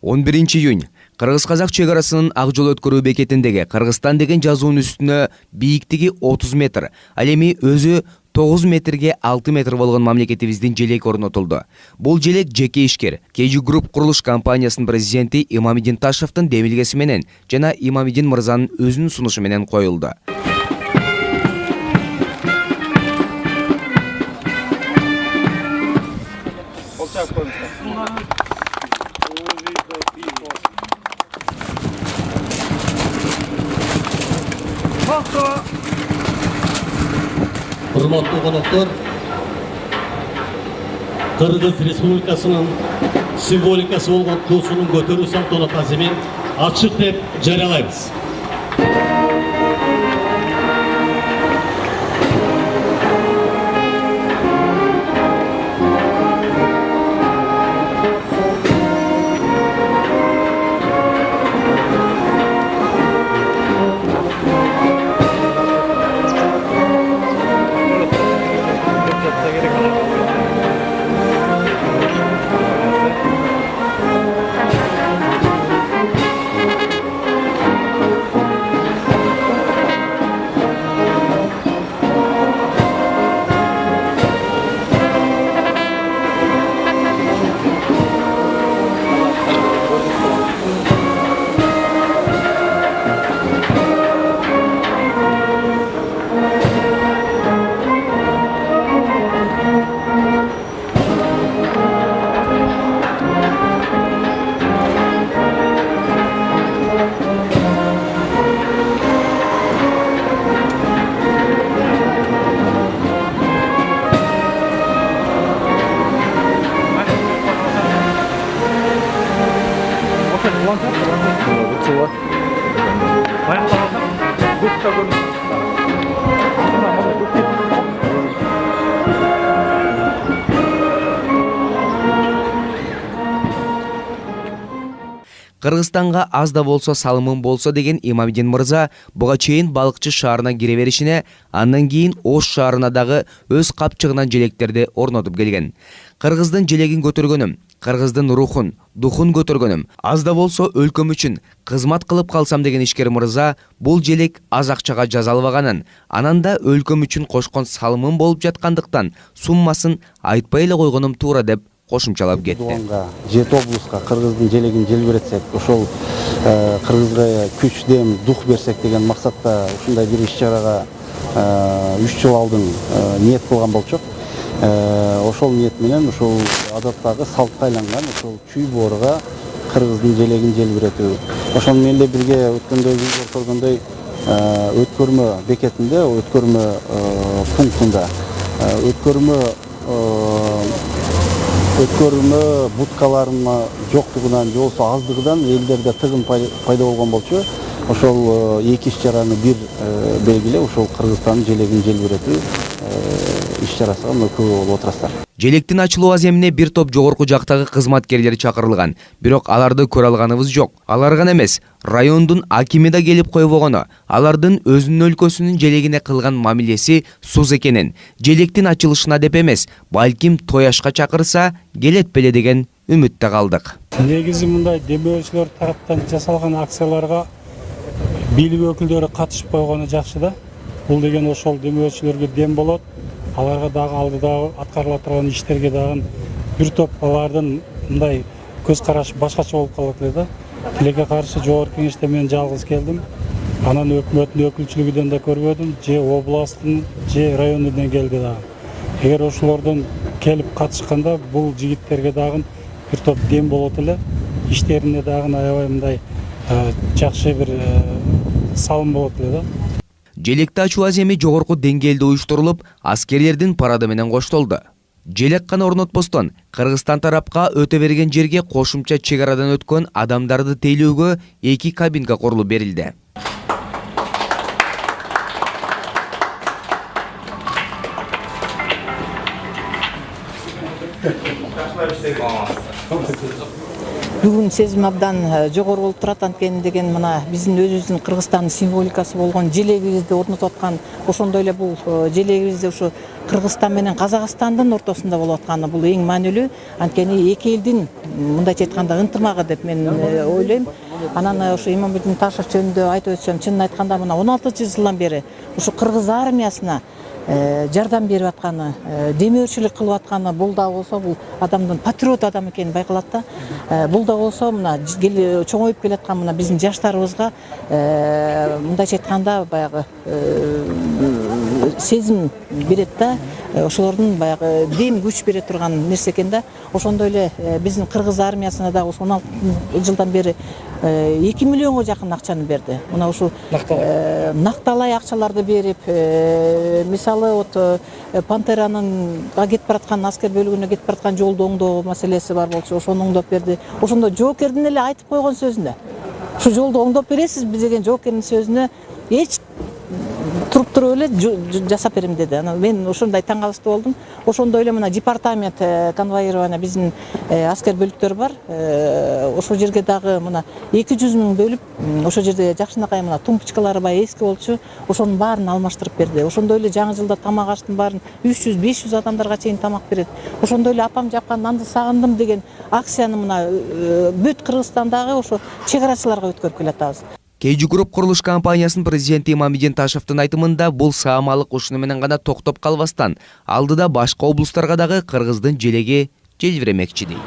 11 июнь Кыргыз-казак чегарасынын ак жол өткөрүү бекетиндеги Кыргызстан деген жазуунун үстүнө бийиктиги 30 метр, ал эми өзү 9 метрге 6 метр болгон мамлекетибиздин желеги орнотулду. Бул желек жеке ишкер KG Group курулуш компаниясынын президенти Имамидин Ташевдин демилгеси менен жана Имамидин мырзанын өзүнүн сунушу менен коюлду. Hurmatly konoktор, Kırgız Respublikasının simbolikası болгон туусунун көтөрүү салтанаты менен ачык деп жарыялайбыз. Кыргызстанга аз да болсо салымым болсо деген Имамидин мырза буга чейин балыкчы шаарына кире беришине, андан кийин Ош шаарына дагы өз капчыгынан желектерди орнотуп келген. Кыргыздын желегин көтөргөнүм, кыргыздын рухун, духун көтөргөнүм, аз да болсо өлкөм үчүн кызмат кылып калсам деген ишкер мырза бул желек аз акчага жазалбаганын, анан да өлкөм үчүн кошкон салымым болуп жаткандыктан суммасын айтпай эле койгонум туура деп кошумчалап кетти. Жети облуска кыргыздын желегин желбиретсек, ошол кыргызга күч, дем, дух берсек деген максатта ушундай бир иш-чарага 3 жыл алдын ниет кылган болчок. Ошол ниет менен ушул адаттагы салтка айланган ушул чүй бооруга кыргыздын желегин желбиретүү. Ошол менен эле бирге өткөндө биз көргөндөй өткөрмө бекетинде, өткөрмө пунктунда өткөрмө будкаларынын жоктугунан же болбосо аздыгынан элдерде тыгын пайда болгон болчу. Ошол эки иш-чараны бир белгилеп, ошол Кыргызстандын желегин желбиретүү иш-чарасына мүкө болуп отурасыздар. Желектин ачылуу аземине бир топ жогорку жактагы кызматкерлер чакырылган, бирок аларды көрө алганыбыз жок. Алар гана эмес, райондун акими да келип койбогону, алардын өзүнүн өлкөсүнүн желегине кылган мамилеси суз экенин, желектин ачылышына деп эмес, балким тояшка чакырса келет беле деген үмүттө калдык. Негизи мындай демөөрчүлөр тараптан жасалган акцияларга бийлик өкүлдөрү катышып койгону жакшы да. Бул деген ошол демөөрчүлөргө дем болот. Аларга дагы алдыдагы аткарыла турган иштерге дагы бир топ алардын мындай көз карашы башкача болуп калат эле да. Тилекке каршы жогорку кеңеште мен жалгыз келдим. Анан өкмөттүн өкүлчүлүгүнөн да көрбөдүм, же областтын, же райондон келди дагы. Эгер ошолордон келип катышканда бул жигиттерге дагы бир топ дем болот эле. Иштерине дагы аябай мындай жакшы бир салым болот эле да. Желекти ачуу аземи жогорку деңгээлде уюштурулуп, аскерлердин парады менен коштолду. Желек гана орнотпостон, Кыргызстан тарапка өтө берген жерге кошумча чек арадан өткөн адамдарды тейлөөгө 2 кабинка курулуп берилди. бүгүн сезим абдан жогору болуп турат. Анткени деген мына биздин өзүбүздүн Кыргызстандын символикасы болгон желегибизди орнотуп аткан, ошондой эле бул желегибизди ушу Кыргызстан менен Казакстандын ортосунда болуп атканы бул эң маанилүү. Анткени эки элдин мындайча айтканда ынтымагы деп мен ойлойм. Анан ушу Имамбетдин Ташев жөнүндө айтып өтсөм, чынын айтканда мына 16-жылдан бери ушу кыргыз армиясына жардам берип атканы, демөөрчүлүк кылып атканы, бул да болсо бул адамдын патриот адам экени байкалат да. Бул да болсо мына чоңоюп келаткан мына биздин жаштарыбызга мындайча айтканда баягы сезим берет да. Ошолордун баягы дем күч бере турган нерсе экен да. Ошондой эле биздин кыргыз армиясына да 16 жылдан бери 2 миллионго жакын акчаны берди. Мына ушу накталай акчаларды берип, мисалы вот Пантеранынга кетип бараткан аскер бөлүгүнө кетип бараткан жолду оңдоо маселеси бар болчу, ошону оңдоп берди. Ошондо жоокердин эле айтып койгон сөзүнө ушу жолду оңдоп бересизби деген жоокердин сөзүнө эч туруп эле жасап берем деди. Анан мен ошондой таң калыштуу болдум. Ошондой эле мына департамент конвоирования биздин аскер бөлүктөр бар. Ошол жерге дагы мына 200 миң бөлүп, ошол жерде жакшынакай мына тумбочкалары бай эски болчу. Ошонун баарын алмаштырып берди. Ошондой эле жаңы жылда тамак аштын баарын 300-500 адамдарга чейин тамак берет. Ошондой эле апам жапкан нанды сагындым деген акцияны мына бүт Кыргызстандагы ошо чек арачыларга өткөрүп келатабыз. KG Group курулуш компаниясынын президенти Имамбетдин Ташевдин айтымында бул саамалык ушуну менен гана токтоп калбастан, алдыда башка облустарга дагы кыргыздын желеги желбиремекчи дейт.